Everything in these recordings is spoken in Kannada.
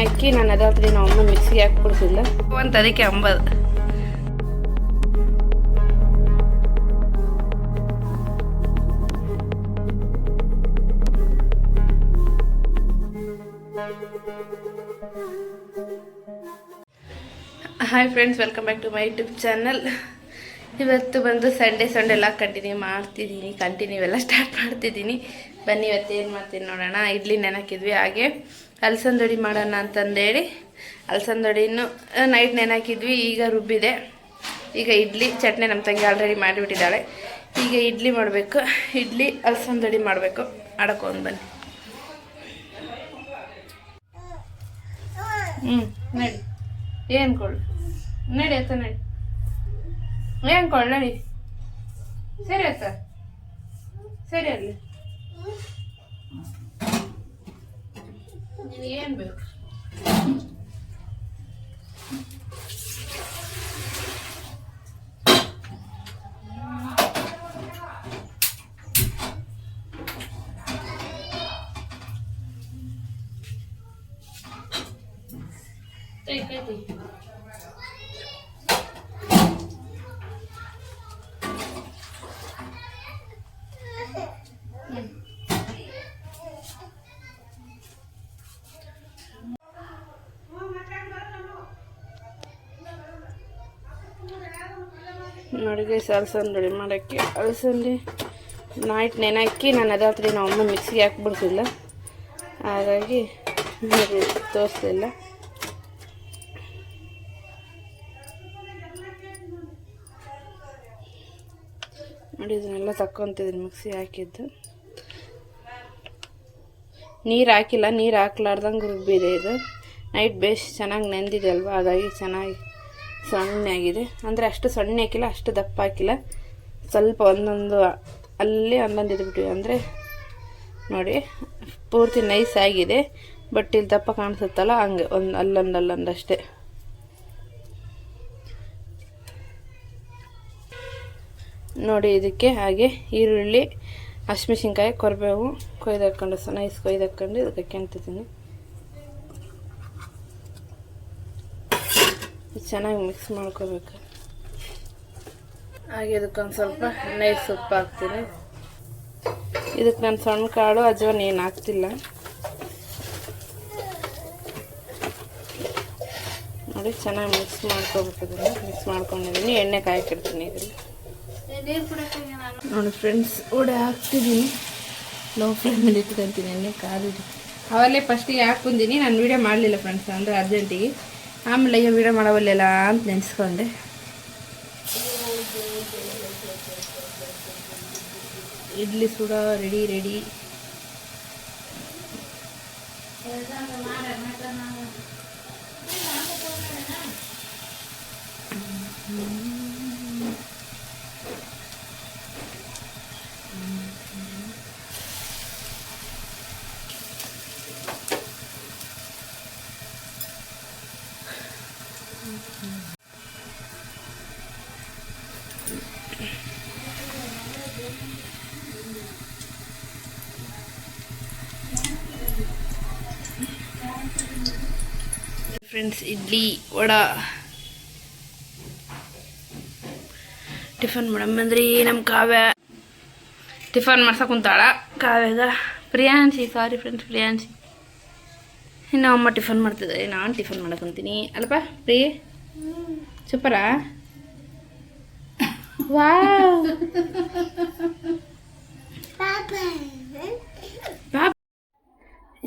ಅಕ್ಕಿ ನಾನು ಅದಾತ್ರಿ ನಮ್ಮ ಅಮ್ಮ ಮಿಕ್ಸಿಗೆ ಹಾಕ್ಬಿಡ್ತಿಲ್ಲ ಅಂತ ಅದಕ್ಕೆ ಅಂಬದು. Hi friends, welcome back to my YouTube channel. ಇವತ್ತು ಬಂದು ಸಂಡೇ ಎಲ್ಲ ಕಂಟಿನ್ಯೂ ಎಲ್ಲ ಸ್ಟಾರ್ಟ್ ಮಾಡ್ತಿದ್ದೀನಿ. ಬನ್ನಿ ಇವತ್ತು ಏನು ಮಾಡ್ತೀನಿ ನೋಡೋಣ. ಇಡ್ಲಿ ನೆನಕಿದ್ವಿ, ಹಾಗೆ ಅಲಸಂದೊಡಿ ಮಾಡೋಣ ಅಂತಂದೇಳಿ ಅಲಸಂದೊಡಿನೂ ನೈಟ್ ನೆನಕಿದ್ವಿ. ಈಗ ರುಬ್ಬಿದೆ. ಈಗ ಇಡ್ಲಿ ಚಟ್ನಿ ನಮ್ಮ ತಂಗಿ ಆಲ್ರೆಡಿ ಮಾಡಿಬಿಟ್ಟಿದ್ದಾಳೆ. ಈಗ ಇಡ್ಲಿ ಮಾಡಬೇಕು, ಇಡ್ಲಿ ಅಲಸಂದೊಡಿ ಮಾಡಬೇಕು. ಆಡೋಕೊಂಡು ಬನ್ನಿ. ನಡಿ ಏನು ಕೊಡು, ನಡಿ ಅತ್ತ, ನಡಿ ಏನು ಕೊಡು, ನಡಿ. ಸರಿ ಅತ್ತ, ಸರಿ ಅಲ್ಲಿ ಏನು ಬೇಕು. ನೋಡಿಗೆ ಅಲಸಂದೊಡಿ ಮಾಡೋಕ್ಕೆ ಅಲಸಂದಿ ನೈಟ್ ನೆನಕ್ಕಿ ನಾನು ಅದಾತ್ರಿ ನಮ್ಮ ಅಮ್ಮ ಮಿಕ್ಸಿಗೆ ಹಾಕ್ಬಿಡ್ತಿಲ್ಲ, ಹಾಗಾಗಿ ತೋರಿಸ್ಲಿಲ್ಲ. ನೋಡಿ ಇದನ್ನೆಲ್ಲ ತಕ್ಕೊತಿದ್ದೀನಿ ಮಿಕ್ಸಿ ಹಾಕಿದ್ದು. ನೀರು ಹಾಕಿಲ್ಲ, ನೀರು ಹಾಕ್ಲಾರ್ದಂಗೆ ರುಬ್ಬಿದೆ. ಇದು ನೈಟ್ ಬೇಸ್ ಚೆನ್ನಾಗಿ ನೆಂದಿದೆ ಅಲ್ವಾ, ಹಾಗಾಗಿ ಚೆನ್ನಾಗಿ ಸಣ್ಣ ಆಗಿದೆ. ಅಂದರೆ ಅಷ್ಟು ಸಣ್ಣ ಹಾಕಿಲ್ಲ, ಅಷ್ಟು ದಪ್ಪ ಹಾಕಿಲ್ಲ, ಸ್ವಲ್ಪ ಒಂದೊಂದು ಅಲ್ಲಿ ಒಂದೊಂದು ಇದ್ಬಿಟ್ಟಿವಿ. ಅಂದರೆ ನೋಡಿ ಪೂರ್ತಿ ನೈಸ್ ಆಗಿದೆ, ಬಟ್ ಇಲ್ಲಿ ದಪ್ಪ ಕಾಣಿಸುತ್ತಲ್ಲ ಹಂಗೆ ಒಂದು ಅಲ್ಲೊಂದಷ್ಟೇ. ನೋಡಿ ಇದಕ್ಕೆ ಹಾಗೆ ಈರುಳ್ಳಿ, ಹಸಿಮೆಣಸಿನ್ಕಾಯಿ, ಕೊರಿಬೇವು ಕೊಯ್ದಾಕೊಂಡು ನೈಸ್ ಕೊಯ್ದಾಕೊಂಡು ಇದಕ್ಕೆ ಹಾಕ್ಕೊಂತಿದ್ದೀನಿ. ಚೆನ್ನಾಗಿ ಮಿಕ್ಸ್ ಮಾಡ್ಕೋಬೇಕು. ಹಾಗೆ ಇದಕ್ಕೊಂದು ಸ್ವಲ್ಪ ನೈಸ್ ಉಪ್ಪು ಹಾಕ್ತೀನಿ. ಇದಕ್ಕೆ ನಾನು ಸಣ್ಣ ಕಾಳು ಅಜ್ವಾನ ಏನು ಹಾಕ್ತಿಲ್ಲ. ನೋಡಿ ಚೆನ್ನಾಗಿ ಮಿಕ್ಸ್ ಮಾಡ್ಕೋಬೇಕು. ಇದನ್ನು ಮಿಕ್ಸ್ ಮಾಡ್ಕೊಂಡಿದ್ದೀನಿ, ಎಣ್ಣೆ ಕಾಯಕ್ಕಿಡ್ತೀನಿ ಇದರಲ್ಲಿ. ನೋಡಿ ಫ್ರೆಂಡ್ಸ್, ವಡೆ ಹಾಕ್ತಿದ್ದೀನಿ. ಲೋ ಫ್ಲೇಮಲ್ಲಿ ಇಟ್ಕೊತೀನಿ, ಎಣ್ಣೆ ಕಾದಿದೆ. ಅವಲ್ಲೇ ಫಸ್ಟಿಗೆ ಹಾಕ್ಬಂದಿನಿ. ನಾನು ವೀಡಿಯೋ ಮಾಡಲಿಲ್ಲ ಫ್ರೆಂಡ್ಸ್, ಅಂದರೆ ಅರ್ಜೆಂಟಿಗೆ. ಆಮೇಲೆ ಈಗ ವೀಡಿಯೋ ಮಾಡವಲ್ಲೆಲ್ಲ ಅಂತ ನೆನೆಸ್ಕೊಂಡೆ. ಇಡ್ಲಿ ಸುಡ ready. Friends, idli vada tiffin ಮಾಡಮ್ಮಂದ್ರಿ. ನಮ್ಮ ಕಾವ್ಯ ಟಿಫನ್ ಮಾಡ್ಸಕ್ಕೆ ಕುಂತಾಳ. ಕಾವ್ಯಾಗ ಪ್ರಿಯಾಂಶಿ ಇನ್ನು ಅಮ್ಮ ಟಿಫನ್ ಮಾಡ್ತಿದ್ದಾರೆ, ನಾನು ಟಿಫನ್ ಮಾಡಕ್ಕಂತೀನಿ ಅಲ್ಲಪ್ಪ. ಪ್ರಿಯೆ ಸೂಪರಾ? ವಾವ್,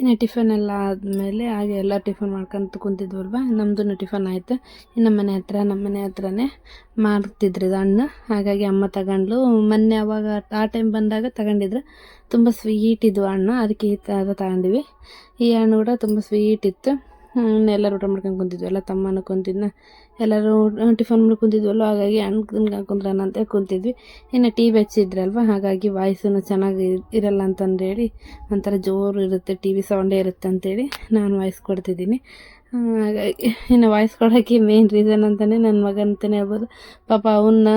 ಇನ್ನು ಟಿಫನ್ ಎಲ್ಲ ಆದಮೇಲೆ ಹಾಗೆ ಎಲ್ಲ ಟಿಫನ್ ಮಾಡ್ಕೊಂತ ಕುಂತಿದ್ವಲ್ವ. ನಮ್ಮದು ಟಿಫನ್ ಆಯಿತು. ನಮ್ಮ ಮನೆ ಹತ್ರನೇ ಮಾಡ್ತಿದ್ರು ಇದು ಹಣ್ಣು, ಹಾಗಾಗಿ ಅಮ್ಮ ತಗೊಂಡ್ಲು. ಮೊನ್ನೆ ಅವಾಗ ಆ ಟೈಮ್ ಬಂದಾಗ ತಗೊಂಡಿದ್ರು. ತುಂಬ ಸ್ವೀಟ್ ಇದ್ವು ಹಣ್ಣು, ಅದಕ್ಕೆ ಈ ಥರ ತಗೊಂಡಿವಿ. ಈ ಹಣ್ಣು ಕೂಡ ತುಂಬ ಸ್ವೀಟ್ ಇತ್ತು. ಎಲ್ಲರೂ ಊಟ ಮಾಡ್ಕೊಂಡು ಕುಂತಿದ್ವಿ. ಎಲ್ಲ ತಮ್ಮನ ಕುಂತಿದ್ನ, ಎಲ್ಲರೂ ಟಿಫನ್ ಮಾಡಿ ಕುಂತಿದ್ವಲ್ವ, ಹಾಗಾಗಿ ಹಣ್ಣು ತಿನ್ಕೊಂಡು ಕುಂದ್ರಣ ಅಂತ ಕುಂತಿದ್ವಿ. ಇನ್ನು ಟಿ ವಿ ಹಚ್ಚಿದ್ರಲ್ವ, ಹಾಗಾಗಿ ವಾಯ್ಸನ್ನು ಚೆನ್ನಾಗಿ ಇರಲ್ಲ ಅಂತಂದೇಳಿ, ಒಂಥರ ಜೋರು ಇರುತ್ತೆ, ಟಿ ವಿ ಸೌಂಡೇ ಇರುತ್ತೆ ಅಂತೇಳಿ ನಾನು ವಾಯ್ಸ್ ಕೊಡ್ತಿದ್ದೀನಿ. ಹಾಗಾಗಿ ಇನ್ನು ವಾಯ್ಸ್ ಕೊಡೋಕ್ಕೆ ಮೇನ್ ರೀಸನ್ ಅಂತಲೇ ನನ್ನ ಮಗ ಅಂತಲೇ ಹೇಳ್ಬೋದು. ಪಾಪ ಅವನ್ನ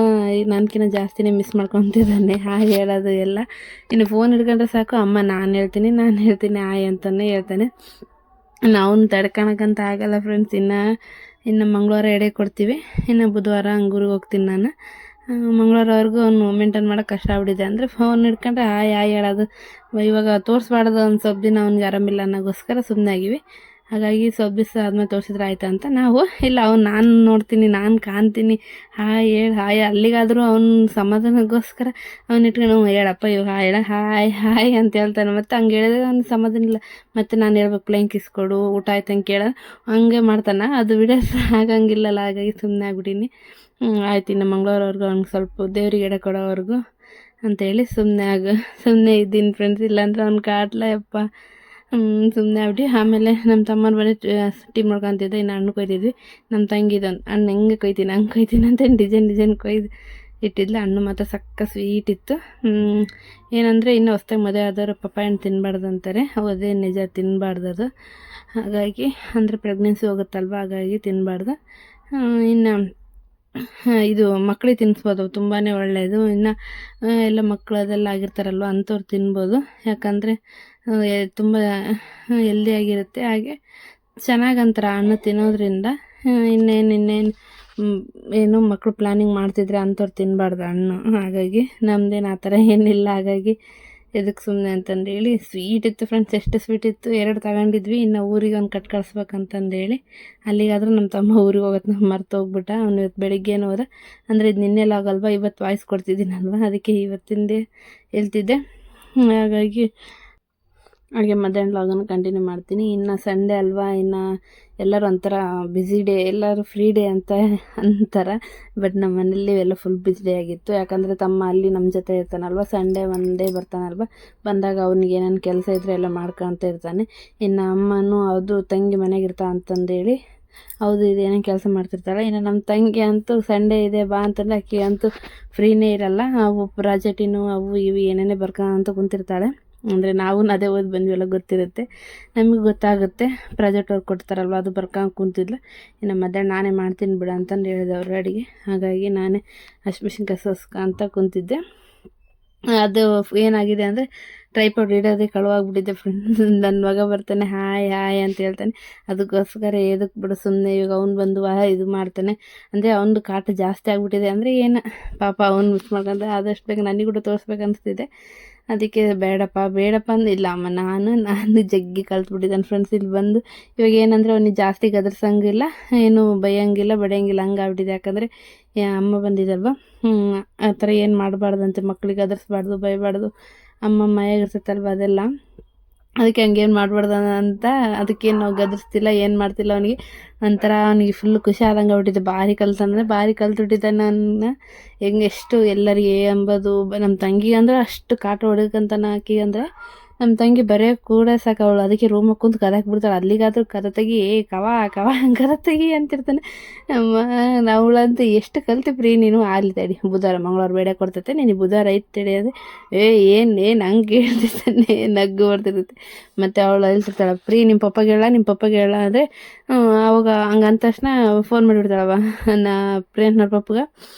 ನನಗಿಂತ ಜಾಸ್ತಿನೇ ಮಿಸ್ ಮಾಡ್ಕೊತಿದ್ದಾನೆ ಹಾಯ್ ಹೇಳೋದು ಎಲ್ಲ. ಇನ್ನು ಫೋನ್ ಹಿಡ್ಕೊಂಡ್ರೆ ಸಾಕು, ಅಮ್ಮ ನಾನು ಹೇಳ್ತೀನಿ ಹಾಯ್ ಅಂತಲೇ ಹೇಳ್ತಾನೆ. ಅವ್ನು ತಡ್ಕೊಳಕ್ಕಂತ ಆಗಲ್ಲ ಫ್ರೆಂಡ್ಸ್. ಇನ್ನು ಮಂಗಳವಾರ ಎಡೆ ಕೊಡ್ತೀವಿ, ಇನ್ನು ಬುಧವಾರ ಹಂಗೂರಿಗೆ ಹೋಗ್ತೀನಿ ನಾನು. ಮಂಗಳವಾರವರೆಗೂ ಅವ್ನು ಮೇಂಟೈನ್ ಮಾಡೋಕ್ಕೆ ಕಷ್ಟ ಆಗ್ಬಿಟ್ಟಿದೆ. ಅಂದರೆ ಫೋನ್ ಹಿಡ್ಕೊಂಡ್ರೆ ಹಾಯ್ ಹೇಳೋದು. ಇವಾಗ ತೋರಿಸ್ಬಾರ್ದು ಒಂದು ಸ್ವಲ್ಪ ದಿನ ಅವ್ನಿಗೆ ಆರಾಮಿಲ್ಲ ಅನ್ನೋಗೋಸ್ಕರ ಸುಮ್ಮನೆ ಆಗಿವಿ. ಹಾಗಾಗಿ ಸ್ವಲ್ಪ ದಿವಸ ಆದಮೇಲೆ ತೋರಿಸಿದ್ರೆ ಆಯ್ತು ಅಂತ ನಾವು. ಇಲ್ಲ ಅವ್ನು ನಾನು ನೋಡ್ತೀನಿ, ನಾನು ಕಾಣ್ತೀನಿ, ಹಾಯ್ ಅಲ್ಲಿಗಾದರೂ ಅವ್ನ ಸಮಾಧಾನಕ್ಕೋಸ್ಕರ ಅವ್ನು ಇಟ್ಕೊಂಡು ಹೇಳಪ್ಪ ಇವಾಗ ಹಾಯ್ ಅಂತ ಹೇಳ್ತಾನೆ. ಮತ್ತು ಹಂಗೆ ಹೇಳಿದ್ರೆ ಅವ್ನು ಸಮಾಧಾನ ಇಲ್ಲ. ಮತ್ತು ನಾನು ಹೇಳ್ಬೇಕು ಪ್ಲೇನ್ ಕಿಸ್ಕೊಡು, ಊಟ ಆಯ್ತು ಹಂಗೆ ಕೇಳೋದು, ಹಂಗೆ ಮಾಡ್ತಾನೆ. ಅದು ವಿಡಿಯೋಸ್ ಆಗಂಗಿಲ್ಲಲ್ಲ, ಹಾಗಾಗಿ ಸುಮ್ಮನೆ ಆಗ್ಬಿಟ್ಟೀನಿ. ಆಯ್ತು ಇನ್ನು ಮಂಗಳವಾರವರೆಗೂ ಅವ್ನಿಗೆ ಸ್ವಲ್ಪ ದೇವ್ರಿಗೆ ಎಡೆ ಕೊಡೋವರೆಗೂ ಅಂತೇಳಿ ಸುಮ್ಮನೆ ಇದ್ದೀನಿ ಫ್ರೆಂಡ್ಸ್. ಇಲ್ಲಾಂದ್ರೆ ಅವ್ನು ಕಾಟ್ಲಪ್ಪ ಸುಮ್ಮನೆ ಆಗ್ಬಿಟ್ಟು. ಆಮೇಲೆ ನಮ್ಮ ತಮ್ಮನ ಮನೆ ಟೀ ಮಾಡ್ಕೊತಿದ್ದೆ, ಇನ್ನು ಹಣ್ಣು ಕೊಯ್ದಿದ್ವಿ. ನಮ್ಮ ತಂಗಿದೊಂದು ಹಣ್ಣು ಹೆಂಗೆ ಕೊಯ್ತೀನಿ ಹಂಗೆ ಕೊಯ್ತೀನಿ ಅಂತ ಡಿಸೈನ್ ಕೊಯ್ದು ಇಟ್ಟಿದ್ಲು. ಹಣ್ಣು ಮಾತ್ರ ಸಕ್ಕ ಸ್ವೀಟ್ ಇತ್ತು. ಏನಂದರೆ ಇನ್ನು ಹೊಸ್ದಾಗಿ ಮದುವೆ ಆದವರು ಪಪ್ಪಾಯ ಹಣ್ಣು ತಿನ್ನಬಾರ್ದು ಅಂತಾರೆ. ಅದೇ ನಿಜ, ತಿನ್ನಬಾರ್ದು ಅದು. ಹಾಗಾಗಿ ಅಂದರೆ ಪ್ರೆಗ್ನೆನ್ಸಿ ಹೋಗುತ್ತಲ್ವ, ಹಾಗಾಗಿ ತಿನ್ನಬಾರ್ದು. ಇನ್ನು ಇದು ಮಕ್ಕಳಿಗೆ ತಿನ್ನಿಸ್ಬೋದು, ತುಂಬಾ ಒಳ್ಳೆಯದು. ಇನ್ನು ಎಲ್ಲ ಮಕ್ಕಳು ಅದೆಲ್ಲ ಆಗಿರ್ತಾರಲ್ವ, ಅಂಥವ್ರು ತಿನ್ಬೋದು. ಯಾಕಂದರೆ ತುಂಬ ಹೆಲ್ದಿಯಾಗಿರುತ್ತೆ. ಹಾಗೆ ಚೆನ್ನಾಗಂತಾರೆ ಹಣ್ಣು ತಿನ್ನೋದ್ರಿಂದ. ಇನ್ನೇನು ಏನು ಮಕ್ಕಳು ಪ್ಲ್ಯಾನಿಂಗ್ ಮಾಡ್ತಿದ್ರೆ ಅಂಥವ್ರು ತಿನ್ನಬಾರ್ದು ಹಣ್ಣು. ಹಾಗಾಗಿ ನಮ್ಮದೇನು ಆ ಥರ ಏನಿಲ್ಲ. ಹಾಗಾಗಿ ಎದಕ್ಕೆ ಸುಮ್ಮನೆ ಅಂತಂದೇಳಿ. ಸ್ವೀಟ್ ಇತ್ತು ಫ್ರೆಂಡ್ಸ್, ಎಷ್ಟು ಸ್ವೀಟ್ ಇತ್ತು, 2 ತಗೊಂಡಿದ್ವಿ. ಇನ್ನು ಊರಿಗೆ ಒಂದು ಕಟ್ ಕಳಿಸ್ಬೇಕಂತಂದೇಳಿ ಅಲ್ಲಿಗಾದ್ರೂ ನಮ್ಮ ತಮ್ಮ ಊರಿಗೆ ಹೋಗೋದು ಮರ್ತು ಹೋಗ್ಬಿಟ್ಟ. ಅವ್ನು ಇವತ್ತು ಬೆಳಿಗ್ಗೆನೂ ಹೋದ. ಅಂದರೆ ಇದು ನಿನ್ನೆಲ್ಲ ಆಗಲ್ವ, ಇವತ್ತು ವಾಯ್ಸ್ ಕೊಡ್ತಿದ್ದೀನಲ್ವ, ಅದಕ್ಕೆ ಇವತ್ತಿಂದೇ ಹೇಳ್ತಿದ್ದೆ. ಹಾಗಾಗಿ ಹಾಗೆ ಮಧ್ಯಾಹ್ನ ಲಾಗನ್ನು ಕಂಟಿನ್ಯೂ ಮಾಡ್ತೀನಿ. ಇನ್ನು ಸಂಡೇ ಅಲ್ವಾ, ಇನ್ನು ಎಲ್ಲರೂ ಒಂಥರ ಬ್ಯುಸಿ ಡೇ, ಎಲ್ಲರೂ ಫ್ರೀ ಡೇ ಅಂತ ಅಂತಾರೆ. ಬಟ್ ನಮ್ಮ ಮನೇಲಿ ಎಲ್ಲ ಫುಲ್ ಬ್ಯುಸಿ ಡೇ ಆಗಿತ್ತು. ಯಾಕಂದರೆ ತಮ್ಮ ಅಲ್ಲಿ ನಮ್ಮ ಜೊತೆ ಇರ್ತಾನಲ್ವ, ಸಂಡೇ ಒನ್ ಡೇ ಬರ್ತಾನಲ್ವ, ಬಂದಾಗ ಅವ್ನಿಗೆ ಏನೇನು ಕೆಲಸ ಇದ್ದರೆ ಎಲ್ಲ ಮಾಡ್ಕೊತ ಇರ್ತಾನೆ. ಇನ್ನು ಅಮ್ಮನೂ ಅದು ತಂಗಿ ಮನೆಗೆ ಇರ್ತಾ ಅಂತಂದೇಳಿ ಹೌದು ಇದೇನೇನು ಕೆಲಸ ಮಾಡ್ತಿರ್ತಾಳೆ. ಇನ್ನು ನಮ್ಮ ತಂಗಿ ಅಂತೂ ಸಂಡೇ ಇದೆ ಬಾ ಅಂತಂದರೆ ಆಕೆ ಅಂತೂ ಫ್ರೀನೇ ಇರಲ್ಲ. ಅವು ಪ್ರಾಜೆಕ್ಟಿನೂ ಅವು ಇವು ಏನೇನೇ ಬರ್ಕೊಂತ ಕುಂತಿರ್ತಾಳೆ. ಅಂದರೆ ನಾವು ಅದೇ ಓದಿ ಬಂದ್ವೆಲ್ಲ ಗೊತ್ತಿರುತ್ತೆ, ನಮಗೆ ಗೊತ್ತಾಗುತ್ತೆ. ಪ್ರಾಜೆಕ್ಟ್ ವರ್ಕ್ ಕೊಡ್ತಾರಲ್ವ, ಅದು ಬರ್ಕೊಂಡು ಕುಂತಿದ್ಲು. ಇನ್ನು ಮಧ್ಯಾಹ್ನ ನಾನೇ ಮಾಡ್ತೀನಿ ಬಿಡು ಅಂತಂದು ಹೇಳಿದೆ ಅವ್ರ ಅಡುಗೆ. ಹಾಗಾಗಿ ನಾನೇ ಹಸಿಮೆಣ್ಸಿನ್ಕಾಯಿ ಅಂತ ಕುಂತಿದ್ದೆ. ಅದು ಏನಾಗಿದೆ ಅಂದರೆ ಟ್ರೈಪಾಡ್ ಇಡೋದೇ ಕಳುವಾಗ್ಬಿಟ್ಟಿದ್ದೆ ಫ್ರೆಂಡ್ಸ್. ನನ್ನ ಮಗ ಬರ್ತಾನೆ ಹಾಯ್ ಅಂತ ಹೇಳ್ತಾನೆ. ಅದಕ್ಕೋಸ್ಕರ ಎದಕ್ಕೆ ಬಿಡು ಸುಮ್ಮನೆ, ಇವಾಗ ಅವ್ನು ಬಂದು ಇದು ಮಾಡ್ತಾನೆ. ಅಂದರೆ ಅವ್ನದು ಕಾಟ ಜಾಸ್ತಿ ಆಗಿಬಿಟ್ಟಿದೆ. ಅಂದರೆ ಏನು ಪಾಪ ಅವ್ನು ಮಿಸ್ ಮಾಡ್ಕೊಂಡ್ರೆ ಆದಷ್ಟು ಬೇಗ ನನಗೆ ಕೂಡ ತೋರಿಸ್ಬೇಕು ಅನಿಸ್ತಿದೆ. ಅದಕ್ಕೆ ಬೇಡಪ್ಪ ಅಂದು ಇಲ್ಲ ಅಮ್ಮ, ನಾನು ಜಗ್ಗಿ ಕಲ್ತ್ಬಿಟ್ಟಿದ್ದಾನೆ ಫ್ರೆಂಡ್ಸ್. ಇಲ್ಲಿ ಬಂದು ಇವಾಗ ಏನಂದರೆ ಅವನಿಗೆ ಜಾಸ್ತಿ ಗದರ್ಸಂಗಿಲ್ಲ, ಏನು ಬೈಯೋಂಗಿಲ್ಲ ಬಡಿಯೋಂಗಿಲ್ಲ, ಹಂಗಾಗ್ಬಿಟ್ಟಿದೆ. ಯಾಕಂದರೆ ಅಮ್ಮ ಬಂದಿದ್ದಲ್ವ, ಆ ಥರ ಏನು ಮಾಡಬಾರ್ದಂತೆ, ಮಕ್ಳಿಗೆ ಗದರ್ಸ್ಬಾರ್ದು, ಬೈಬಾರ್ದು. ಅಮ್ಮ ಮೈಯಾಗಿರ್ತೈತಲ್ವ ಅದೆಲ್ಲ, ಅದಕ್ಕೆ ಹಂಗೇನು ಮಾಡಬಾರ್ದು ಅಂತ ಅದಕ್ಕೇನು ನಾವು ಗದರ್ಸ್ತಿಲ್ಲ, ಏನು ಮಾಡ್ತಿಲ್ಲ. ಒಂಥರ ಅವನಿಗೆ ಫುಲ್ ಖುಷಿ ಆದಂಗೆ ಆಗ್ಬಿಟ್ಟಿದೆ. ಭಾರಿ ಕಲ್ತ್ಬಿಟ್ಟಿದ್ದೆ. ನನ್ನ ಎಷ್ಟು ಎಲ್ಲರಿಗೆ ಎಂಬುದು. ನಮ್ಮ ತಂಗಿಗೆ ಅಂದ್ರೆ ಅಷ್ಟು ಕಾಟ ಹೊಡಕಂತಾನೆ. ಆಕಿಗೆ ಅಂದರೆ ನಮ್ಮ ತಂಗಿ ಬರೀ ಕೂಡ ಸಾಕು ಅವಳು. ಅದಕ್ಕೆ ರೂಮಾಗ ಕುಂತು ಕದಾಕ್ ಬಿಡ್ತಾಳೆ. ಅಲ್ಲಿಗಾದ್ರೂ ಕದ ತೆಗಿ, ಕವ ಕದ ತೆಗಿ ಅಂತಿರ್ತಾನೆ. ಅವಳಂತೂ ಎಷ್ಟು ಕಲ್ತು ಪ್ರೀ ನೀನು. ಆಗಲಿ ತಡಿ, ಬುಧವಾರ ಮಂಗಳವಾರ ಬೇಡ ಕೊಡ್ತೈತೆ, ನೀನು ಬುಧವಾರ ಐತೆ ತಡಿ. ಅದೇ ಏನು ಹಂಗೆ ಹೇಳ್ತಿರ್ತಾನೆ, ನಗ್ಗು ಬರ್ತಿರುತ್ತೆ. ಮತ್ತು ಅವಳು ಹೇಳ್ತಿರ್ತಾಳೆ, ಪ್ರೀ ನಿಮ್ಮ ಪಪ್ಪಗೆ ಹೇಳ ಅಂದರೆ ಅವಾಗ ಹಂಗೆ ಅಂದ ತಕ್ಷಣ ಫೋನ್ ಮಾಡಿಬಿಡ್ತಾಳವ ಪ್ರಿಯಂಕನವ್ರ ಪಪ್ಪಗೆ.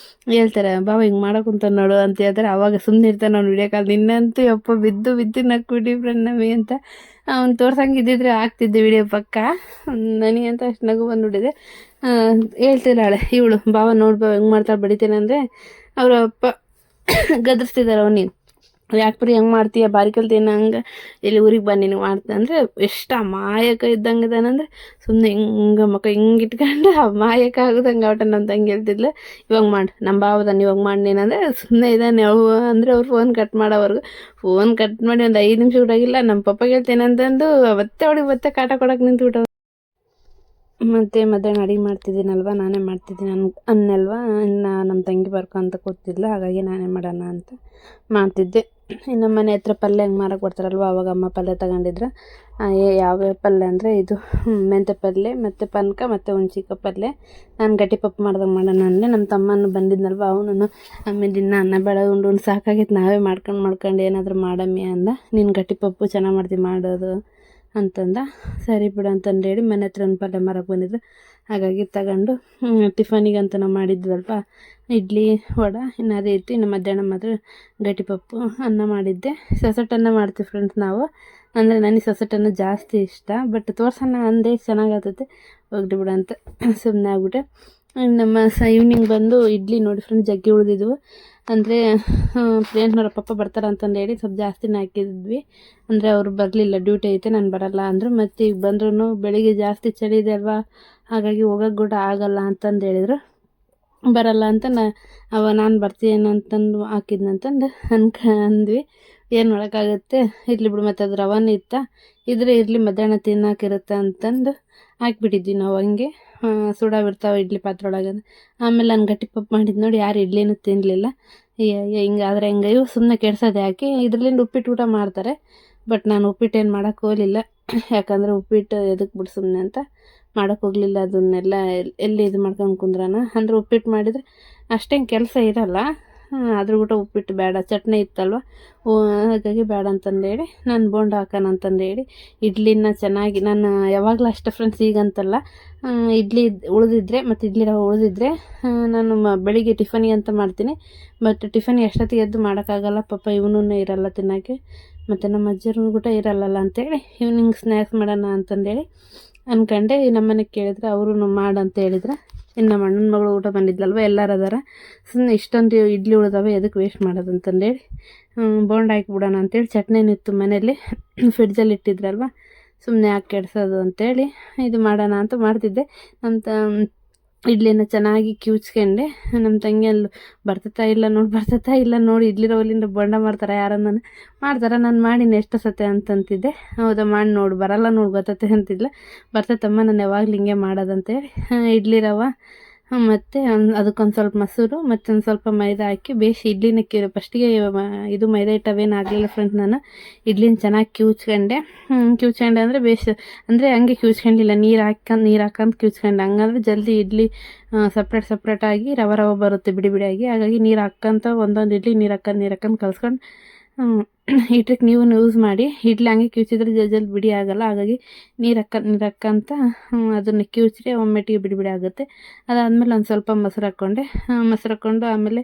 ಹೇಳ್ತಾರೆ ಬಾಬಾ ಹಿಂಗೆ ಮಾಡೋಕ್ಕಂತ ನೋಡು ಅಂತ ಹೇಳ್ತಾರೆ. ಅವಾಗ ಸುಮ್ಮನೆ ಇರ್ತಾನೆ ಅವ್ನು ವಿಡಿಯೋ ಕಾಲ್. ನಿನ್ನಂತೂ ಯಪ್ಪ ಬಿದ್ದು ನಕ್ಬಿಟ್ಟು ಫ್ರೆಂಡ್ ನಮಗೆ ಅಂತ. ಅವ್ನು ತೋರ್ಸಂಗಿದ್ದಿದ್ರೆ ಆಗ್ತಿದ್ದೆ ವಿಡಿಯೋ ಪಕ್ಕ. ನನಗಂತ ಅಷ್ಟು ನಗು ಬಂದುಬಿಟ್ಟಿದೆ. ಹೇಳ್ತಿದ್ದಾಳೆ ಇವಳು, ಬಾಬಾ ನೋಡಿ ಬಾಬಾ ಹೆಂಗೆ ಮಾಡ್ತಾಳೆ ಬಡಿತೇನೆ ಅಂದರೆ ಅವ್ರ ಅಪ್ಪ ಗದರ್ಸ್ತಿದ್ದಾರೆ ಅವನಿಗೆ. ಯಾಕೆ ಬರೀ ಹೆಂಗೆ ಮಾಡ್ತೀಯ, ಬಾರಿ ಕಲ್ತೇನ, ಹಂಗೆ ಇಲ್ಲಿ ಊರಿಗೆ ಬನ್ನಿ ನೀವು ಮಾಡ್ತೀನಿ ಅಂದರೆ ಎಷ್ಟು ಅಮಾಯಕ ಇದ್ದಂಗೆ ಇದ್ದಾನಂದ್ರೆ ಸುಮ್ಮನೆ ಹಿಂಗೆ ಮಕ್ಕ ಹಿಂಗೆ ಇಟ್ಕೊಂಡು ಅಮಾಯಕ ಆಗೋದಂಗೆ ಒಟ್ಟು ನಮ್ಮ ತಂಗಿ ಹೇಳ್ತಿದ್ಲು. ಇವಾಗ ಮಾಡಿ ನಮ್ಮ ಬಾವದನ್ನು ಇವಾಗ ಮಾಡಿ ನೀನಂದರೆ ಸುಮ್ಮನೆ ಇದ್ದಾನೆ ಅವು ಅಂದರೆ ಅವ್ರು ಫೋನ್ ಕಟ್ ಮಾಡೋವರೆಗೂ. ಫೋನ್ ಕಟ್ ಮಾಡಿ ಒಂದು 5 ನಿಮಿಷ ಬಿಡೋಗಿಲ್ಲ. ನಮ್ಮ ಪಪ್ಪ ಹೇಳ್ತೇನೆ ಅಂತಂದು ಮತ್ತೆ ಕಾಟ ಕೊಡೋಕೆ ನಿಂತ್ಬಿಟ್ಟು. ಮತ್ತು ಮಧ್ಯಾಹ್ನ ಅಡುಗೆ ಮಾಡ್ತಿದ್ದೀನಲ್ವ, ನಾನೇ ಮಾಡ್ತಿದ್ದೀನಿ ಅನ್ನಲ್ವ. ಇನ್ನು ನಮ್ಮ ತಂಗಿ ಬರ್ಕೊಂತ ಕೂತಿದ್ಲು, ಹಾಗಾಗಿ ನಾನೇ ಮಾಡೋಣ ಅಂತ ಮಾಡ್ತಿದ್ದೆ. ಇನ್ನು ಮನೆ ಹತ್ರ ಪಲ್ಯ ಹೆಂಗೆ ಮಾರಕ್ಕೆ ಬರ್ತಾರಲ್ವ, ಅವಾಗ ಅಮ್ಮ ಪಲ್ಯ ತಗೊಂಡಿದ್ರು. ಯಾವ್ಯಾವ ಪಲ್ಯ ಅಂದರೆ ಇದು ಮೆಂತ್ಯ ಪಲ್ಯ ಮತ್ತು ಪಾನಕ ಮತ್ತು ಹುಣ್ಚಿಕಾಯಿ ಪಲ್ಯ. ನಾನು ಗಟ್ಟಿ ಪಪ್ಪು ಮಾಡ್ದಂಗೆ ಮಾಡೋಣ ಅಂದರೆ ನಮ್ಮ ತಮ್ಮನೂ ಬಂದಿದ್ನಲ್ವ, ಅವನು ಆಮೇಲೆ ದಿನ ಅನ್ನ ಬೇಡ ಉಂಡು ಸಾಕಾಗಿತ್ತು, ನಾವೇ ಮಾಡ್ಕೊಂಡು ಏನಾದರೂ ಮಾಡಮ್ಮಿ ಅಂದ. ನೀನು ಗಟ್ಟಿ ಪಪ್ಪು ಚೆನ್ನಾಗಿ ಮಾಡ್ತೀವಿ ಮಾಡೋದು ಅಂತಂದ. ಸರಿ ಬಿಡು ಅಂತಂದು ಹೇಳಿ ಮನೆ ಹತ್ರ ಒಂದು ಪಲ್ಯ ಮಾರಕ್ಕೆ ಬಂದಿದ್ರು. ಹಾಗಾಗಿ ತಗೊಂಡು ಟಿಫನಿಗೆ ಅಂತ ನಾವು ಮಾಡಿದ್ವಲ್ಪ ಇಡ್ಲಿ ವಡೆ, ಇನ್ನು ಅದೇ ಇತ್ತು. ಇನ್ನು ಮಧ್ಯಾಹ್ನ ಮಾತ್ರ ಗಟ್ಟಿ ಪಪ್ಪು ಅನ್ನ ಮಾಡಿದ್ದೆ. ಸೊಸಟನ್ನ ಮಾಡ್ತೀವಿ ಫ್ರೆಂಡ್ಸ್ ನಾವು, ಅಂದರೆ ನನಗೆ ಸೊಸಟನ್ನ ಜಾಸ್ತಿ ಇಷ್ಟ. ಬಟ್ ತೋರ್ಸೋಣ ಅಂದೆ ಚೆನ್ನಾಗಾಗ್ತೈತೆ, ಹೋಗ್ಲಿ ಬಿಡು ಅಂತ ಸುಮ್ಮನೆ ಆಗ್ಬಿಟ್ಟೆ. ನಮ್ಮ ಈವ್ನಿಂಗ್ ಬಂದು ಇಡ್ಲಿ ನೋಡಿ ಫ್ರೆಂಡ್ಸ್ ಜಗ್ಗಿ ಉಳಿದಿದ್ವು. ಅಂದರೆ ಪ್ರಿಯಾಂಕನವ್ರ ಪಪ್ಪ ಬರ್ತಾರೆ ಅಂತಂದು ಹೇಳಿ ಸ್ವಲ್ಪ ಜಾಸ್ತಿನೇ ಹಾಕಿದ್ವಿ. ಅಂದರೆ ಅವರು ಬರಲಿಲ್ಲ, ಡ್ಯೂಟಿ ಐತೆ ನಾನು ಬರಲ್ಲ ಅಂದರು. ಮತ್ತು ಈಗ ಬಂದ್ರೂ ಬೆಳಿಗ್ಗೆ ಜಾಸ್ತಿ ಚಳಿ ಇದೆ ಅಲ್ವಾ, ಹಾಗಾಗಿ ಹೋಗೋಕ್ಕೆ ಕೂಡ ಆಗಲ್ಲ ಅಂತಂದು ಹೇಳಿದರು. ಬರಲ್ಲ ಅಂತ ನಾನು ಬರ್ತೀನಿ ಅಂತಂದು ಹಾಕಿದ್ನಂತಂದು ಅಂದ್ವಿ. ಏನು ಮಾಡೋಕ್ಕಾಗುತ್ತೆ, ಇರಲಿ ಬಿಡು. ಮತ್ತು ಅದು ರವಾನೇ ಇತ್ತ, ಇದ್ರೆ ಇರಲಿ ಮಧ್ಯಾಹ್ನ ತಿನ್ನೋಕಿರುತ್ತೆ ಅಂತಂದು ಹಾಕ್ಬಿಟ್ಟಿದ್ವಿ ನಾವು. ಹಂಗೆ ಸುಡ ಬಿಡ್ತಾವೆ ಇಡ್ಲಿ ಪಾತ್ರೆ ಒಳಗೆ. ಆಮೇಲೆ ನಾನು ಗಟ್ಟಿ ಪಪ್ಪು ಮಾಡಿದ್ದು ನೋಡಿ ಯಾರು ಇಡ್ಲಿನೂ ತಿನ್ನಲಿಲ್ಲ. ಹಿಂಗಾದ್ರೆ ಹೆಂಗೆ ಇವು ಸುಮ್ಮನೆ ಕೆಡ್ಸೋದು ಯಾಕೆ, ಇದರಲ್ಲಿಂದ ಉಪ್ಪಿಟ್ಟು ಊಟ ಮಾಡ್ತಾರೆ. ಬಟ್ ನಾನು ಉಪ್ಪಿಟ್ಟು ಏನು ಮಾಡೋಕ್ಕೆ ಹೋಗಲಿಲ್ಲ, ಯಾಕಂದರೆ ಉಪ್ಪಿಟ್ಟು ಎದಕ್ಕೆ ಬಿಡು ಸುಮ್ಮನೆ ಅಂತ ಮಾಡೋಕ್ಕೆ ಹೋಗಲಿಲ್ಲ. ಅದನ್ನೆಲ್ಲ ಎಲ್ಲಿ ಇದು ಮಾಡ್ಕೊಂಡು ಕುಂದ್ರಾನ. ಅಂದರೆ ಉಪ್ಪಿಟ್ಟು ಮಾಡಿದರೆ ಅಷ್ಟೇನು ಕೆಲಸ ಇರಲ್ಲ, ಅದ್ರ ಊಟ ಉಪ್ಪಿಟ್ಟು ಬೇಡ, ಚಟ್ನಿ ಇತ್ತಲ್ವ, ಹಾಗಾಗಿ ಬೇಡ ಅಂತಂದೇಳಿ ನಾನು ಬೋಂಡ ಹಾಕೋಣ ಅಂತಂದೇಳಿ ಇಡ್ಲಿನ ಚೆನ್ನಾಗಿ ನಾನು ಯಾವಾಗಲೂ ಅಷ್ಟೇ ಫ್ರೆಂಡ್ಸ್, ಈಗಂತಲ್ಲ, ಇಡ್ಲಿ ಉಳಿದಿದ್ರೆ ಮತ್ತು ಇಡ್ಲಿ ರವೆ ಉಳಿದಿದ್ರೆ ನಾನು ಬೆಳಿಗ್ಗೆ ಟಿಫನಿಗೆ ಅಂತ ಮಾಡ್ತೀನಿ. ಬಟ್ ಟಿಫನಿಗೆ ಎಷ್ಟೊತ್ತಿಗೆ ಎದ್ದು ಮಾಡೋಕ್ಕಾಗಲ್ಲ, ಪಾಪ ಇವನೂ ಇರಲ್ಲ ತಿನ್ನೋಕ್ಕೆ, ಮತ್ತು ನಮ್ಮ ಅಜ್ಜರು ಕೂಡ ಇರಲ್ಲಲ್ಲ ಅಂತೇಳಿ ಈವ್ನಿಂಗ್ ಸ್ನ್ಯಾಕ್ಸ್ ಮಾಡೋಣ ಅಂತಂದೇಳಿ ಅಂದ್ಕೊಂಡೆ. ನಮ್ಮನೆಗೆ ಕೇಳಿದ್ರೆ ಅವರು ಮಾಡಂತ ಹೇಳಿದ್ರೆ. ಇನ್ನು ನಮ್ಮ ಅಣ್ಣನ ಮಗಳು ಊಟ ಬಂದಿದ್ಲಲ್ವ, ಎಲ್ಲರೂ ಅದಾರ, ಸುಮ್ಮನೆ ಇಷ್ಟೊಂದು ಇಡ್ಲಿ ಉಳಿದವೆ ಎದಕ್ಕೆ ವೇಸ್ಟ್ ಮಾಡೋದು ಅಂತಂದೇಳಿ ಬೋಂಡ ಹಾಕಿಬಿಡೋಣ ಅಂತೇಳಿ. ಚಟ್ನಿನಿತ್ತು ಮನೇಲಿ, ಫ್ರಿಡ್ಜಲ್ಲಿ ಇಟ್ಟಿದ್ರಲ್ವ, ಸುಮ್ಮನೆ ಯಾಕೆ ಕೆಡ್ಸೋದು ಅಂತೇಳಿ ಇದು ಮಾಡೋಣ ಅಂತ ಮಾಡ್ತಿದ್ದೆ. ನಮ್ಮ ಇಡ್ಲಿನ ಚೆನ್ನಾಗಿ ಕಿವುಚ್ಕೊಂಡೆ. ನಮ್ಮ ತಂಗಿಯಲ್ಲಿ ಬರ್ತತಾ ಇಲ್ಲ ನೋಡಿ ಇಡ್ಲಿ ರವಲಿಂದ ಬೋಂಡ ಮಾಡ್ತಾರೆ, ಯಾರನ್ನ ಮಾಡ್ತಾರೆ, ನಾನು ಮಾಡೀನಿ ಎಷ್ಟು ಸತೆ ಅಂತಂತಿದ್ದೆ. ಹೌದಾ ಮಾಡಿ ನೋಡು, ಬರಲ್ಲ ನೋಡಿ ಗೊತ್ತತೆ ಅಂತಿದ್ಲ. ಬರ್ತೈತಮ್ಮ ನಾನು ಯಾವಾಗಲೂ ಹಿಂಗೆ ಮಾಡೋದಂತೇಳಿ ಇಡ್ಲಿ ರವೆ ಮತ್ತು ಅದಕ್ಕೊಂದು ಸ್ವಲ್ಪ ಮೊಸರು ಮತ್ತೊಂದು ಸ್ವಲ್ಪ ಮೈದಾ ಹಾಕಿ ಬೇಯಿಸಿ ಇಡ್ಲಿನ ಫಸ್ಟಿಗೆ ಇದು ಮೈದಾ ಹಿಟ್ಟವೇನು ಆಗಲಿಲ್ಲ ಫ್ರೆಂಡ್ಸ್. ನಾನು ಇಡ್ಲಿನ ಚೆನ್ನಾಗಿ ಕಿವುಚ್ಕೊಂಡೆ ಅಂದರೆ ಬೇಯಿಸಿ, ಅಂದರೆ ಹಂಗೆ ಕಿವುಚ್ಕೊಂಡಿಲ್ಲ, ನೀರು ಹಾಕಂತ ಕಿವುಚ್ಕೊಂಡೆ. ಹಂಗಂದ್ರೆ ಜಲ್ದಿ ಇಡ್ಲಿ ಸಪ್ರೇಟಾಗಿ ರವೆ ಬರುತ್ತೆ ಬಿಡಿ ಬಿಡಿಯಾಗಿ. ಹಾಗಾಗಿ ನೀರು ಹಾಕ್ಕಂತ ಒಂದೊಂದು ಇಡ್ಲಿ ನೀರು ಹಾಕೊಂಡು ಕಲ್ಸ್ಕೊಂಡು ಈ ಟ್ರಿಕ್ ನೀವು ಯೂಸ್ ಮಾಡಿ. ಇಡ್ಲಿ ಹಂಗೆ ಕಿವುಚಿದ್ರೆ ಜಲ್ದಿ ಬಿಡಿ ಆಗೋಲ್ಲ, ಹಾಗಾಗಿ ನೀರು ಹಾಕ್ಕಂತ ಅದನ್ನು ಕಿವುಚ್ರೆ ಒಮ್ಮೆಟ್ಟಿಗೆ ಬಿಡಿ ಬಿಡಿ ಆಗುತ್ತೆ. ಅದಾದಮೇಲೆ ಒಂದು ಸ್ವಲ್ಪ ಮೊಸರು ಹಾಕ್ಕೊಂಡು ಆಮೇಲೆ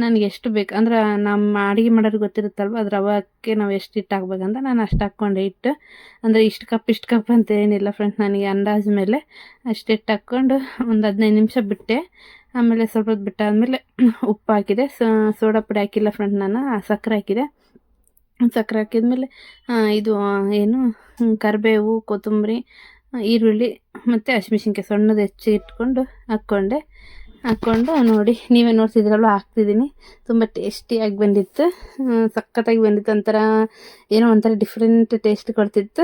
ನನಗೆ ಎಷ್ಟು ಬೇಕು ಅಂದರೆ ನಮ್ಮ ಅಡುಗೆ ಮಾಡೋರಿಗೆ ಗೊತ್ತಿರುತ್ತಲ್ವ, ಅದು ರವಕ್ಕೆ ನಾವು ಎಷ್ಟು ಹಿಟ್ಟು ಹಾಕ್ಬೇಕಂತ ನಾನು ಅಷ್ಟು ಹಾಕ್ಕೊಂಡೆ. ಹಿಟ್ಟು ಅಂದರೆ ಇಷ್ಟು ಕಪ್ ಅಂತ ಏನಿಲ್ಲ ಫ್ರೆಂಡ್ಸ್, ನನಗೆ ಅಂದಾಜು ಮೇಲೆ ಅಷ್ಟು ಹಿಟ್ಟು ಹಾಕ್ಕೊಂಡು ಒಂದು 15 ನಿಮಿಷ ಬಿಟ್ಟೆ. ಆಮೇಲೆ ಸ್ವಲ್ಪ ಹೊತ್ತು ಬಿಟ್ಟಾದಮೇಲೆ ಉಪ್ಪು ಹಾಕಿದೆ, ಸೋಡಾ ಪುಡಿ ಹಾಕಿಲ್ಲ ಫ್ರೆಂಡ್, ನಾನು ಸಕ್ಕರೆ ಹಾಕಿದೆ. ಸಕ್ಕರೆ ಹಾಕಿದ್ಮೇಲೆ ಇದು ಏನು ಕರಿಬೇವು, ಕೊತ್ತಂಬರಿ, ಈರುಳ್ಳಿ ಮತ್ತು ಹಸಿಮೆಣ್ಸಿನ್ಕಾಯಿ ಸಣ್ಣದು ಹೆಚ್ಚಿ ಇಟ್ಕೊಂಡು ಹಾಕ್ಕೊಂಡು ನೋಡಿ ನೀವೇ ನೋಡ್ತಿದ್ರಲ್ವ ಹಾಕ್ತಿದ್ದೀನಿ. ತುಂಬ ಟೇಸ್ಟಿಯಾಗಿ ಬಂದಿತ್ತು, ಸಖತ್ತಾಗಿ ಬಂದಿತ್ತು. ಒಂಥರ ಡಿಫ್ರೆಂಟ್ ಟೇಸ್ಟ್ ಕೊಡ್ತಿತ್ತು.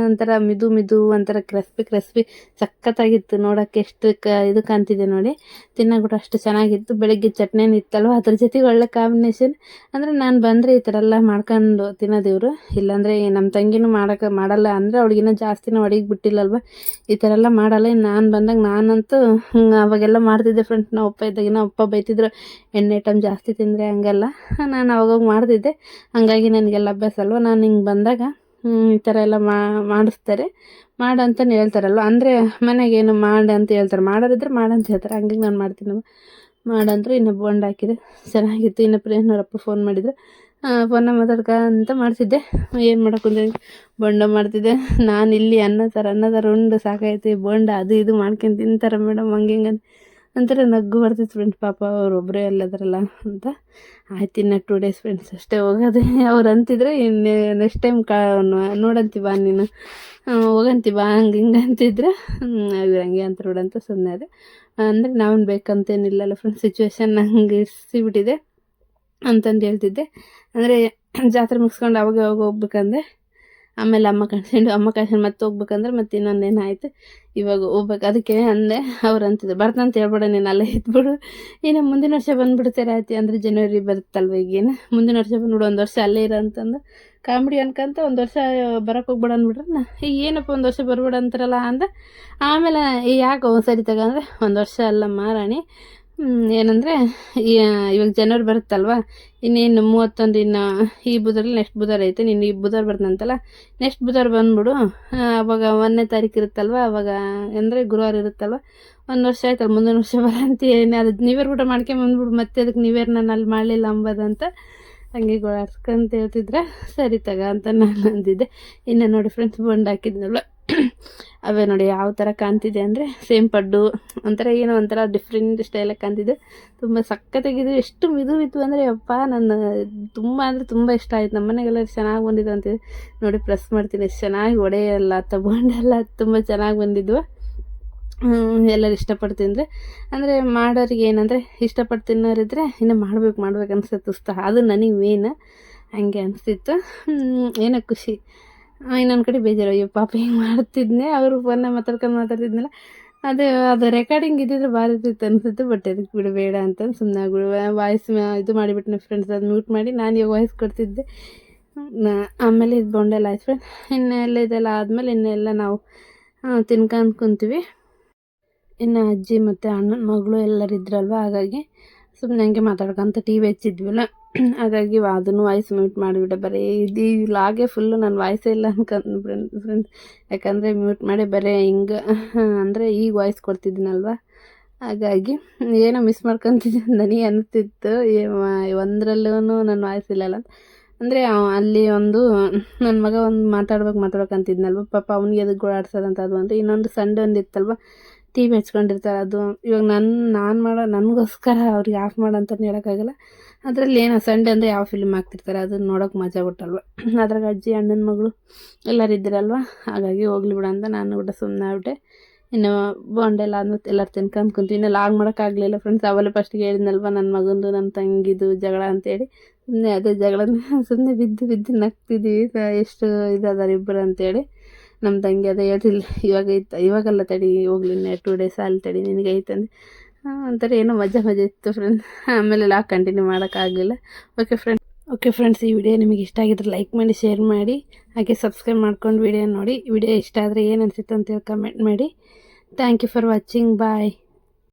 ಒಂಥರ ಮಿದು ಒಂಥರ ಕ್ರಿಸ್ಪಿ ಸಖತ್ತಾಗಿತ್ತು. ನೋಡೋಕ್ಕೆ ಎಷ್ಟು ಇದು ಕಾಣ್ತಿದೆ ನೋಡಿ, ತಿನ್ನೋಕೆ ಕೂಡ ಅಷ್ಟು ಚೆನ್ನಾಗಿತ್ತು. ಬೆಳಗ್ಗೆ ಚಟ್ನಿನೂ ಇತ್ತಲ್ವ, ಅದ್ರ ಜೊತೆಗೆ ಒಳ್ಳೆ ಕಾಂಬಿನೇಷನ್. ಅಂದರೆ ನಾನು ಬಂದರೆ ಈ ಥರ ಎಲ್ಲ ಮಾಡ್ಕೊಂಡು ತಿನ್ನೋದಿವ್ರು, ಇಲ್ಲಾಂದರೆ ನಮ್ಮ ತಂಗಿನೂ ಮಾಡಲ್ಲ, ಅಂದರೆ ಅವಳಿಗಿನ್ನ ಜಾಸ್ತಿನೂ ಅಡಿಗೆ ಬಿಟ್ಟಿಲ್ಲಲ್ವ, ಈ ಥರ ಎಲ್ಲ ಮಾಡಲ್ಲ. ನಾನು ಬಂದಾಗ ನಾನಂತೂ ಅವಾಗೆಲ್ಲ ಮಾಡ್ತಿದ್ದೆ ಫ್ರೆಂಡ್ಸ್. ನಾವು ಅಪ್ಪ ಇದ್ದಾಗಿನ ಅಪ್ಪ ಬೈತಿದ್ರು, ಎಣ್ಣೆ ಐಟಮ್ ಜಾಸ್ತಿ ತಿಂದರೆ ಹಂಗೆಲ್ಲ. ನಾನು ಅವಾಗ ಮಾಡ್ತಿದ್ದೆ, ಹಾಗಾಗಿ ನನಗೆಲ್ಲ ಅಭ್ಯಾಸ ಅಲ್ವ. ನಾನು ಹಿಂಗೆ ಬಂದಾಗ ಈ ಥರ ಎಲ್ಲ ಮಾಡಿಸ್ತಾರೆ, ಮಾಡಂತಲೇ ಹೇಳ್ತಾರಲ್ವ, ಅಂದರೆ ಮನೆಗೇನು ಮಾಡಿ ಅಂತ ಹೇಳ್ತಾರೆ, ಮಾಡೋರಿದ್ರೆ ಮಾಡಂತ ಹೇಳ್ತಾರೆ, ಹಂಗಾಗಿ ನಾನು ಮಾಡ್ತೀನಿ. ಮಾಡಂದ್ರೆ ಇನ್ನು ಬೋಂಡ ಹಾಕಿದೆ, ಚೆನ್ನಾಗಿತ್ತು. ಇನ್ನು ಪ್ರಿಯನವರಪ್ಪ ಫೋನ್ ಮಾಡಿದ್ರು, ಫೋನ್ನ ಮಾತಾಡ್ಕೊಂತ ಮಾಡ್ತಿದ್ದೆ. ಏನು ಮಾಡೋಕ್ಕೆ ಬೋಂಡ ಮಾಡ್ತಿದ್ದೆ ನಾನು. ಇಲ್ಲಿ ಅನ್ನ ಸಾರು ಉಂಡು ಸಾಕಾಯ್ತು, ಬೋಂಡ ಅದು ಇದು ಮಾಡ್ಕೊಂಡು ತಿಂತಾರೆ ಮೇಡಮ್, ಹಂಗೆ ಒಂಥರ ನಗು ಬರ್ತಿತ್ತು ಫ್ರೆಂಡ್ಸ್. ಪಾಪ ಅವರೊಬ್ಬರೇ ಅಲ್ಲದ್ರಲ್ಲ ಅಂತ. ಆಯ್ತು ಇನ್ನು 2 days ಫ್ರೆಂಡ್ಸ್ ಅಷ್ಟೇ ಹೋಗೋದು. ಅವ್ರು ಅಂತಿದ್ರೆ ಇನ್ನು ನೆಕ್ಸ್ಟ್ ಟೈಮ್ ನೋಡಂತಿ ಬಾ ನೀನು, ಹೋಗಂತಿ ಬಾ, ಹಿಂಗೆ ಅಂತಿದ್ರೆ ಇವ್ರು ಹಂಗೆ ಅಂತ ನೋಡಂತ ಸುಮ್ಮನೆ ಅದೇ. ಅಂದರೆ ನಾವು ಬೇಕಂತೇನಿಲ್ಲಲ್ಲ ಫ್ರೆಂಡ್ಸ್, ಸಿಚುವೇಶನ್ ಹಂಗೆ ಇರಿಸಿಬಿಟ್ಟಿದೆ ಅಂತಂದು ಹೇಳ್ತಿದ್ದೆ. ಅಂದರೆ ಜಾತ್ರೆ ಮುಗಿಸ್ಕೊಂಡು ಅವಾಗ ಹೋಗ್ಬೇಕಂದ್ರೆ, ಆಮೇಲೆ ಅಮ್ಮ ಕಳ್ಸ್ಕೊಂಡು ಮತ್ತೆ ಹೋಗ್ಬೇಕಂದ್ರೆ ಮತ್ತೆ ಇನ್ನೊಂದೇನಾಯಿತು, ಇವಾಗ ಹೋಗ್ಬೇಕು. ಅದಕ್ಕೆ ಅಂದೆ, ಅವ್ರು ಅಂತಿದ್ರು ಬರ್ತಂತ ಹೇಳ್ಬೇಡ ನೀನು, ಅಲ್ಲೇ ಇದ್ಬಿಡು, ಇನ್ನು ಮುಂದಿನ ವರ್ಷ ಬಂದುಬಿಡ್ತಾರೆ ಆಯ್ತು. ಅಂದರೆ ಜನವರಿ ಬರುತ್ತಲ್ವ, ಈಗೇನು ಮುಂದಿನ ವರ್ಷ ಬಂದ್ಬಿಡು, 1 ವರ್ಷ ಅಲ್ಲೇ ಇರೋ ಅಂತಂದು ಕಾಮಿಡಿ ಅನ್ಕೊಂತ 1 ವರ್ಷ ಬರೋಕ್ಕೆ ಹೋಗ್ಬೇಡ ಅಂದ್ಬಿಟ್ರೆ ಈಗ ಏನಪ್ಪ 1 ವರ್ಷ ಬರ್ಬೇಡ ಅಂತಾರಲ್ಲ ಅಂದ. ಆಮೇಲೆ ಯಾಕೆ ಸರಿ ತಗೊಂಡ್ರೆ 1 ವರ್ಷ ಅಲ್ಲಮ್ಮ ರಾಣಿ, ಏನಂದರೆ ಇವಾಗ ಜನವರಿ ಬರುತ್ತಲ್ವ, ಇನ್ನೇನು 31, ಇನ್ನು ಈ ಬುಧವಾರ ನೆಕ್ಸ್ಟ್ ಬುಧವಾರ ಐತೆ, ನೀನು ಈ ಬುಧವಾರ ಬರ್ತಂತಲ್ಲ, ನೆಕ್ಸ್ಟ್ ಬುಧವಾರ ಬಂದ್ಬಿಡು. ಅವಾಗ 1ನೇ ತಾರೀಕು ಇರುತ್ತಲ್ವ, ಅವಾಗ ಅಂದರೆ ಗುರುವಾರ ಇರುತ್ತಲ್ವ, 1 ವರ್ಷ ಆಯ್ತಲ್ಲ, ಮುಂದಿನ ವರ್ಷ ಬರಂತ ಏನು ಅದು ನ್ಯೂ ಇಯರ್ ಊಟ ಮಾಡ್ಕೊಂಬಂದ್ಬಿಡು, ಮತ್ತೆ ಅದಕ್ಕೆ ನ್ಯೂ ಇಯರ್ ನಾನು ಅಲ್ಲಿ ಮಾಡಲಿಲ್ಲ ಅಂಬೋದಂತ ಹಂಗೆ ಗೋಳಾಡ್ಸ್ಕೊಂತ ಹೇಳ್ತಿದ್ರೆ, ಸರಿ ತಗ ಅಂತ ನಾನು ಅಂದಿದ್ದೆ. ಇನ್ನು ನೋಡಿ ಫ್ರೆಂಡ್ಸ್, ಬೋಂಡ್ ಹಾಕಿದ್ನಲ್ವ, ಅವೇ ನೋಡಿ ಯಾವ ಥರ ಕಾಣ್ತಿದೆ ಅಂದರೆ ಸೇಮ್ ಪಡ್ಡು ಒಂಥರ ಏನೋ ಒಂಥರ ಡಿಫ್ರೆಂಟ್ ಸ್ಟೈಲಾಗಿ ಕಾಣ್ತಿದೆ. ತುಂಬ ಸಕ್ಕತ್ತಾಗಿದ್ದು, ಎಷ್ಟು ಮಿದು ಅಂದರೆ ಅಪ್ಪ, ನನ್ನ ತುಂಬ ಅಂದರೆ ತುಂಬ ಇಷ್ಟ ಆಯ್ತು. ನಮ್ಮ ಮನೆಗೆಲ್ಲ ಚೆನ್ನಾಗಿ ಬಂದಿದ್ದು ಅಂತಿದೆ ನೋಡಿ. ಪ್ರೆಸ್ ಮಾಡ್ತೀನಿ, ಎಷ್ಟು ಚೆನ್ನಾಗಿ ಒಡೆಯಲ್ಲ ಬೋಂಡೆಲ್ಲ ತುಂಬ ಚೆನ್ನಾಗಿ ಬಂದಿದ್ವು. ಎಲ್ಲರೂ ಇಷ್ಟಪಟ್ಟು ತಿಂದರೆ, ಅಂದರೆ ಮಾಡೋರಿಗೆ ಏನಂದರೆ ಇಷ್ಟಪಟ್ಟು ತಿನ್ನೋರಿದ್ರೆ ಇನ್ನು ಮಾಡ್ಬೇಕು ಅನಿಸುತ್ತೆ ಉತ್ಸಾಹ, ಅದು ನನಗೆ ಮೇನ್ ಹಂಗೆ ಅನಿಸ್ತಿತ್ತು. ಏನೋ ಖುಷಿ. ಇನ್ನೊಂದು ಕಡೆ ಬೇಜಾರು, ಅಯ್ಯೋ ಪಾಪ ಹಿಂಗೆ ಮಾಡ್ತಿದ್ನೆ, ಅವರು ಫೋನ್ನಾಗ ಮಾತಾಡ್ತಿದ್ನಲ್ಲ, ಅದು ರೆಕಾರ್ಡಿಂಗ್ ಇದ್ದಿದ್ರೆ ಭಾರಿ ಇರ್ತಿತ್ತು ಅನಿಸುತ್ತೆ. ಬಟ್ ಅದಕ್ಕೆ ಬಿಡಬೇಡ ಅಂತ ಸುಮ್ಮನೆ ಆಗ್ಬಿಡು. ವಾಯ್ಸ್ ಇದು ಮಾಡಿಬಿಟ್ಟು ಫ್ರೆಂಡ್ಸ್, ಅದು ಮ್ಯೂಟ್ ಮಾಡಿ ನಾನು ಇವಾಗ ವಾಯ್ಸ್ ಕೊಡ್ತಿದ್ದೆ. ಆಮೇಲೆ ಇದು ಬೋಂಡೆಲ್ಲ ಆಯ್ತು ಫ್ರೆಂಡ್. ಇನ್ನೆಲ್ಲ ಇದೆಲ್ಲ ಆದಮೇಲೆ ಇನ್ನೆಲ್ಲ ನಾವು ತಿನ್ಕೊಂಡು ಕುಂತೀವಿ. ಇನ್ನು ಅಜ್ಜಿ ಮತ್ತು ಅಣ್ಣನ ಮಗಳು ಎಲ್ಲರೂ ಇದ್ರಲ್ವ, ಹಾಗಾಗಿ ಸುಮ್ಮನೆ ಹಂಗೆ ಮಾತಾಡ್ಕೊಂತ ಟಿ ವಿ ಹಚ್ಚಿದ್ವಲ್ಲ, ಹಾಗಾಗಿ ಅದನ್ನು ವಾಯ್ಸ್ ಮ್ಯೂಟ್ ಮಾಡಿಬಿಟ್ಟೆ. ಬರೀ ಇದು ಲಾಗೆ ಫುಲ್ಲು ನನ್ನ ವಾಯ್ಸೇ ಇಲ್ಲ ಅನ್ಕೊಂಡು ಫ್ರೆಂಡ್ಸ್, ಯಾಕಂದರೆ ಮ್ಯೂಟ್ ಮಾಡಿ ಬರೀ ಹಿಂಗೆ ಅಂದರೆ ಈಗ ವಾಯ್ಸ್ ಕೊಡ್ತಿದ್ದೀನಲ್ವ, ಹಾಗಾಗಿ ಏನೋ ಮಿಸ್ ಮಾಡ್ಕೊತಿದ್ದೀನಿ ನನಗೆ ಅನ್ನಿಸ್ತಿತ್ತು. ಒಂದರಲ್ಲೂ ನನ್ನ ವಾಯ್ಸ್ ಇಲ್ಲಲ್ಲ, ಅಂದರೆ ಅಲ್ಲಿ ಒಂದು ನನ್ನ ಮಗ ಒಂದು ಮಾತಾಡ್ಬೇಕಂತಿದ್ನಲ್ವ, ಪಾಪ ಅವ್ನಿಗೆ ಅದಕ್ಕೆ ಗೋಳಾಡ್ಸೋದಂತ ಅದು ಅಂತ. ಇನ್ನೊಂದು ಸಂಡೇ ಒಂದು ಇತ್ತಲ್ವ, ಟಿ ವಿ ಹಚ್ಕೊಂಡಿರ್ತಾರೆ. ಅದು ಇವಾಗ ನಾನು ಮಾಡೋ ನನಗೋಸ್ಕರ ಅವ್ರಿಗೆ ಆಫ್ ಮಾಡಂತಲೇ ಹೇಳೋಕ್ಕಾಗಲ್ಲ. ಅದರಲ್ಲಿ ಏನೋ ಸಂಡೇ ಅಂದರೆ ಯಾವ ಫಿಲ್ಮ್ ಹಾಕ್ತಿರ್ತಾರೆ, ಅದನ್ನ ನೋಡೋಕೆ ಮಜಾ ಬಿಟ್ಟಲ್ವ. ಅದ್ರಾಗ ಅಜ್ಜಿ ಅಣ್ಣನ ಮಗಳು ಎಲ್ಲರೂ ಇದ್ದಿರಲ್ವ, ಹಾಗಾಗಿ ಹೋಗ್ಲಿ ಬಿಡ ಅಂತ ನಾನು ಕೂಡ ಸುಮ್ಮನೆ ಆಗ್ಬಿಟ್ಟೆ. ಇನ್ನು ಬೋಂಡೆಲ್ಲ ಆದ್ಮೇಲೆ ಎಲ್ಲರೂ ತಿನ್ಕೊಂಡು ಕುಂತೀವಿ. ಇನ್ನು ಲಾಗ್ ಮಾಡೋಕ್ಕಾಗಲಿಲ್ಲ ಫ್ರೆಂಡ್ಸ್. ಅವೆಲ್ಲ ಫಸ್ಟಿಗೆ ಹೇಳಿದ್ನಲ್ವ, ನನ್ನ ಮಗಂದು ನಮ್ಮ ತಂಗಿದು ಜಗಳ ಅಂತೇಳಿ, ಸುಮ್ಮನೆ ಅದೇ ಜಗಳನ ಸುಮ್ಮನೆ ಬಿದ್ದು ನಗ್ತಿದ್ದೀವಿ, ಎಷ್ಟು ಇದಾದಾರೆ ಇಬ್ಬರು ಅಂತೇಳಿ. ನಮ್ಮ ತಂಗಿ ಅದೇ ಹೇಳ್ತಿಲ್ಲ, ಇವಾಗೆಲ್ಲ ತಡಿ ಹೋಗ್ಲಿ, 2 ಡೇಸ್ ಅಲ್ಲಿ ತಡಿ ನಿನಗೆ ಐತಂದು ಒಂಥರ ಏನೋ ಮಜಾ ಇತ್ತು ಫ್ರೆಂಡ್ಸ್. ಆಮೇಲೆ ಲಾಗ್ ಕಂಟಿನ್ಯೂ ಮಾಡೋಕ್ಕಾಗಲಿಲ್ಲ. ಓಕೆ ಫ್ರೆಂಡ್ಸ್, ಈ ವಿಡಿಯೋ ನಿಮಗೆ ಇಷ್ಟ ಆಗಿದ್ರೆ ಲೈಕ್ ಮಾಡಿ, ಶೇರ್ ಮಾಡಿ, ಹಾಗೆ ಸಬ್ಸ್ಕ್ರೈಬ್ ಮಾಡ್ಕೊಂಡು ವಿಡಿಯೋ ನೋಡಿ. ವಿಡಿಯೋ ಇಷ್ಟ ಆದರೆ ಏನು ಅನಿಸುತ್ತೆ ಅಂತೇಳಿ ಕಮೆಂಟ್ ಮಾಡಿ. Thank you for watching. Bye.